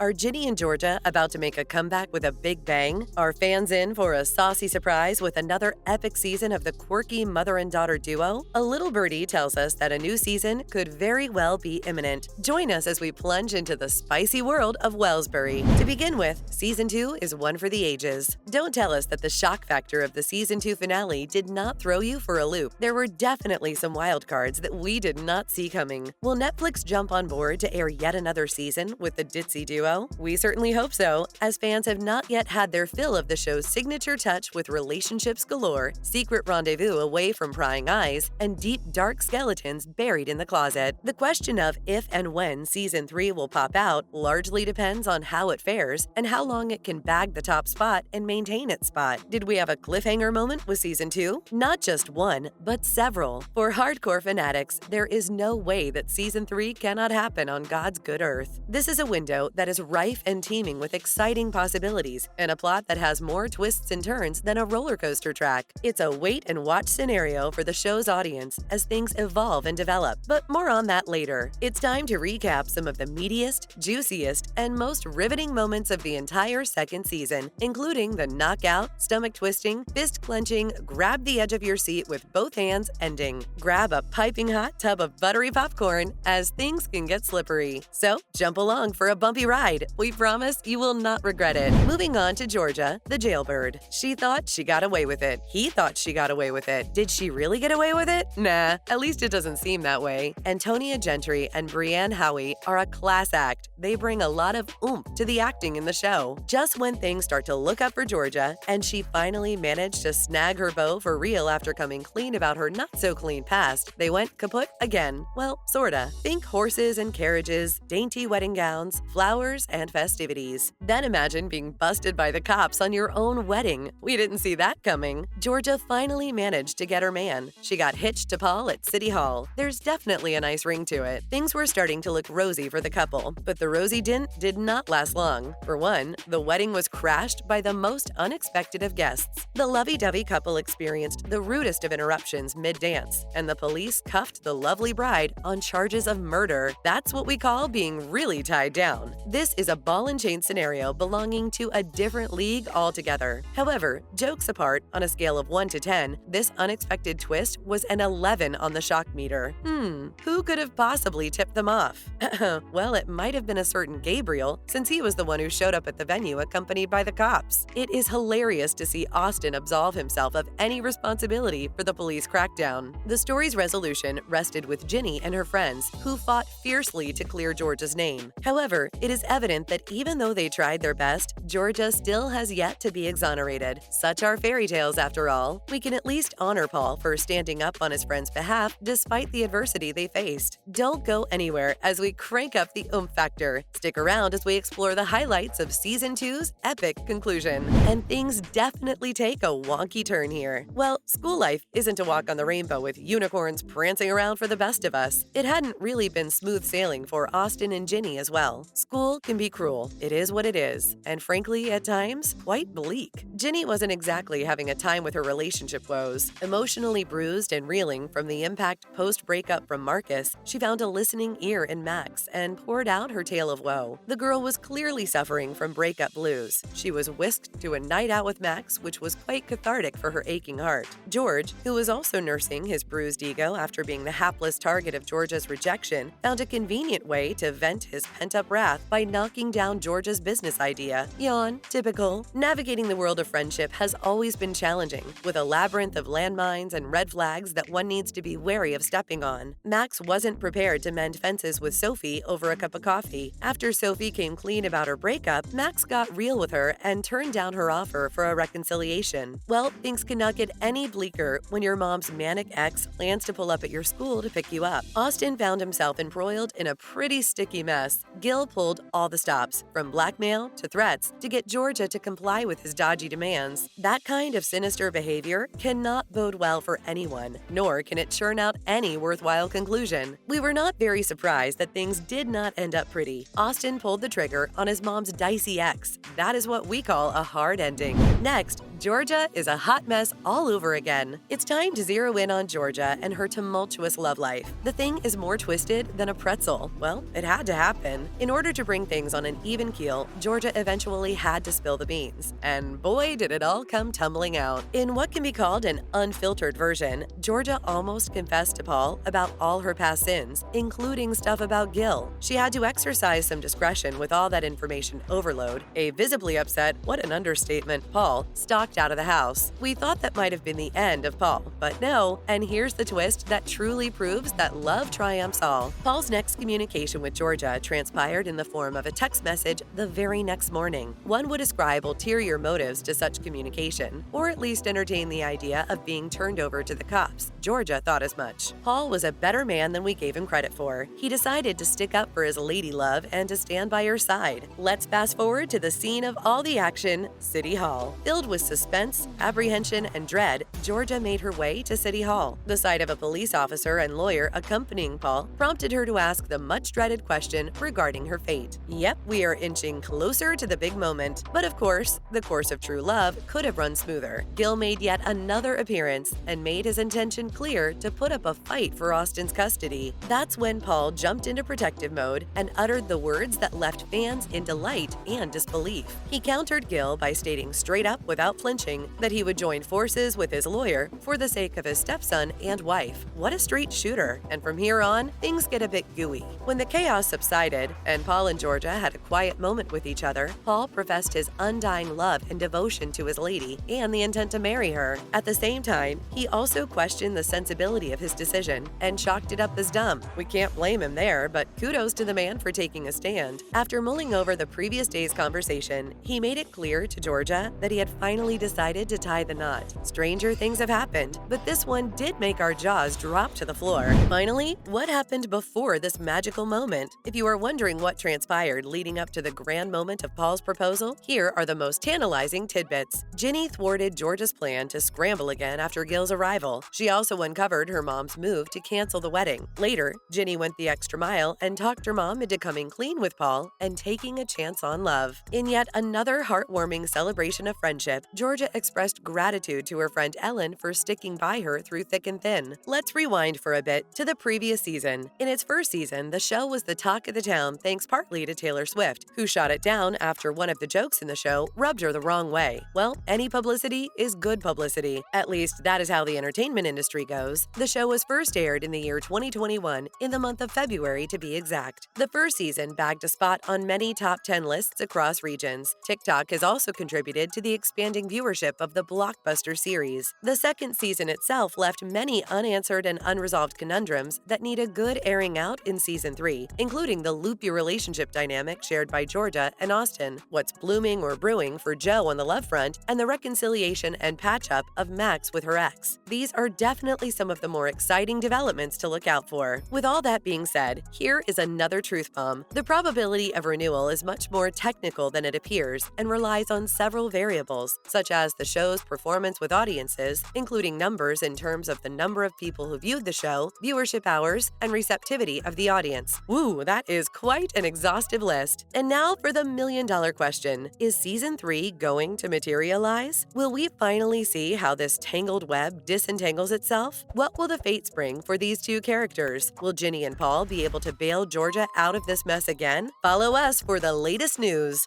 Are Ginny and Georgia about to make a comeback with a big bang? Are fans in for a saucy surprise with another epic season of the quirky mother and daughter duo? A little birdie tells us that a new season could very well be imminent. Join us as we plunge into the spicy world of Wellsbury. To begin with, Season 2 is one for the ages. Don't tell us that the shock factor of the Season 2 finale did not throw you for a loop. There were definitely some wild cards that we did not see coming. Will Netflix jump on board to air yet another season with the ditzy duo? We certainly hope so, as fans have not yet had their fill of the show's signature touch with relationships galore, secret rendezvous away from prying eyes, and deep, dark skeletons buried in the closet. The question of if and when Season 3 will pop out largely depends on how it fares and how long it can bag the top spot and maintain its spot. Did we have a cliffhanger moment with Season 2? Not just one, but several. For hardcore fanatics, there is no way that Season 3 cannot happen on God's good earth. This is a window that is rife and teeming with exciting possibilities and a plot that has more twists and turns than a roller coaster track. It's a wait-and-watch scenario for the show's audience as things evolve and develop, but more on that later. It's time to recap some of the meatiest, juiciest, and most riveting moments of the entire second season, including the knockout, stomach-twisting, fist-clenching, grab the edge of your seat with both hands ending. Grab a piping hot tub of buttery popcorn as things can get slippery. So, jump along for a bumpy ride. We promise you will not regret it. Moving on to Georgia, the jailbird. She thought she got away with it. He thought she got away with it. Did she really get away with it? Nah, at least it doesn't seem that way. Antonia Gentry and Brienne Howie are a class act. They bring a lot of oomph to the acting in the show. Just when things start to look up for Georgia, and she finally managed to snag her beau for real after coming clean about her not-so-clean past, they went kaput again. Well, sorta. Think horses and carriages, dainty wedding gowns, flowers, and festivities. Then imagine being busted by the cops on your own wedding. We didn't see that coming. Georgia finally managed to get her man. She got hitched to Paul at City Hall. There's definitely a nice ring to it. Things were starting to look rosy for the couple, but the rosy did not last long. For one, the wedding was crashed by the most unexpected of guests. The lovey-dovey couple experienced the rudest of interruptions mid-dance, and the police cuffed the lovely bride on charges of murder. That's what we call being really tied down. This is a ball and chain scenario belonging to a different league altogether. However, jokes apart, on a scale of 1 to 10, this unexpected twist was an 11 on the shock meter. Who could have possibly tipped them off? Well, it might have been a certain Gabriel, since he was the one who showed up at the venue accompanied by the cops. It is hilarious to see Austin absolve himself of any responsibility for the police crackdown. The story's resolution rested with Ginny and her friends, who fought fiercely to clear Georgia's name. However, it is evident that even though they tried their best, Georgia still has yet to be exonerated. Such are fairy tales after all. We can at least honor Paul for standing up on his friend's behalf despite the adversity they faced. Don't go anywhere as we crank up the oomph factor. Stick around as we explore the highlights of Season 2's epic conclusion. And things definitely take a wonky turn here. Well, school life isn't a walk on the rainbow with unicorns prancing around for the best of us. It hadn't really been smooth sailing for Austin and Ginny as well. School can be cruel. It is what it is, and frankly, at times, quite bleak. Ginny wasn't exactly having a time with her relationship woes. Emotionally bruised and reeling from the impact post-breakup from Marcus, she found a listening ear in Max and poured out her tale of woe. The girl was clearly suffering from breakup blues. She was whisked to a night out with Max, which was quite cathartic for her aching heart. George, who was also nursing his bruised ego after being the hapless target of Georgia's rejection, found a convenient way to vent his pent-up wrath by knocking down Georgia's business idea. Yawn. Typical. Navigating the world of friendship has always been challenging, with a labyrinth of landmines and red flags that one needs to be wary of stepping on. Max wasn't prepared to mend fences with Sophie over a cup of coffee. After Sophie came clean about her breakup, Max got real with her and turned down her offer for a reconciliation. Well, things cannot get any bleaker when your mom's manic ex plans to pull up at your school to pick you up. Austin found himself embroiled in a pretty sticky mess. Gil pulled all the stops, from blackmail to threats, to get Georgia to comply with his dodgy demands. That kind of sinister behavior cannot bode well for anyone, nor can it churn out any worthwhile conclusion. We were not very surprised that things did not end up pretty. Austin pulled the trigger on his mom's dicey ex. That is what we call a hard ending. Next, Georgia is a hot mess all over again. It's time to zero in on Georgia and her tumultuous love life. The thing is more twisted than a pretzel. Well, it had to happen. In order to bring things on an even keel, Georgia eventually had to spill the beans. And boy, did it all come tumbling out. In what can be called an unfiltered version, Georgia almost confessed to Paul about all her past sins, including stuff about Gil. She had to exercise some discretion with all that information overload. A visibly upset, what an understatement, Paul stalked out of the house. We thought that might have been the end of Paul, but no, and here's the twist that truly proves that love triumphs all. Paul's next communication with Georgia transpired in the form of a text message the very next morning. One would ascribe ulterior motives to such communication, or at least entertain the idea of being turned over to the cops. Georgia thought as much. Paul was a better man than we gave him credit for. He decided to stick up for his lady love and to stand by her side. Let's fast forward to the scene of all the action, City Hall. Filled with suspense, apprehension, and dread, Georgia made her way to City Hall. The sight of a police officer and lawyer accompanying Paul prompted her to ask the much-dreaded question regarding her fate. Yep, we are inching closer to the big moment. But of course, the course of true love could have run smoother. Gil made yet another appearance and made his intention clear to put up a fight for Austin's custody. That's when Paul jumped into protective mode and uttered the words that left fans in delight and disbelief. He countered Gil by stating straight up without flinching that he would join forces with his lawyer for the sake of his stepson and wife. What a straight shooter. And from here on, things get a bit gooey. When the chaos subsided and Paul and Georgia had a quiet moment with each other, Paul professed his undying love and devotion to his lady and the intent to marry her. At the same time, he also questioned the sensibility of his decision and chalked it up as dumb. We can't blame him there, but kudos to the man for taking a stand. After mulling over the previous day's conversation, he made it clear to Georgia that he had finally decided to tie the knot. Stranger things have happened, but this one did make our jaws drop to the floor. Finally, what happened before this magical moment? If you are wondering what transpired leading up to the grand moment of Paul's proposal, here are the most tantalizing tidbits. Ginny thwarted Georgia's plan to scramble again after Gil's arrival. She also uncovered her mom's move to cancel the wedding. Later, Ginny went the extra mile and talked her mom into coming clean with Paul and taking a chance on love. In yet another heartwarming celebration of friendship, Georgia expressed gratitude to her friend Ellen for sticking by her through thick and thin. Let's rewind for a bit to the previous season. In its first season, the show was the talk of the town thanks partly to Taylor Swift, who shot it down after one of the jokes in the show rubbed her the wrong way. Well, any publicity is good publicity. At least that is how the entertainment industry goes. The show was first aired in the year 2021, in the month of February to be exact. The first season bagged a spot on many top 10 lists across regions. TikTok has also contributed to the expanding viewership of the blockbuster series. The second season itself left many unanswered and unresolved conundrums that need a good airing out in season 3, including the loopy relationship dynamic shared by Georgia and Austin, what's blooming or brewing for Joe on the love front, and the reconciliation and patch-up of Max with her ex. These are definitely some of the more exciting developments to look out for. With all that being said, here is another truth bomb. The probability of renewal is much more technical than it appears and relies on several variables, such as the show's performance with audiences, including numbers in terms of the number of people who viewed the show, viewership hours, and receptivity of the audience. Woo, that is quite an exhaustive list. And now for the million-dollar question. Is season 3 going to materialize? Will we finally see how this tangled web disentangles itself? What will the fates bring for these two characters? Will Ginny and Paul be able to bail Georgia out of this mess again? Follow us for the latest news.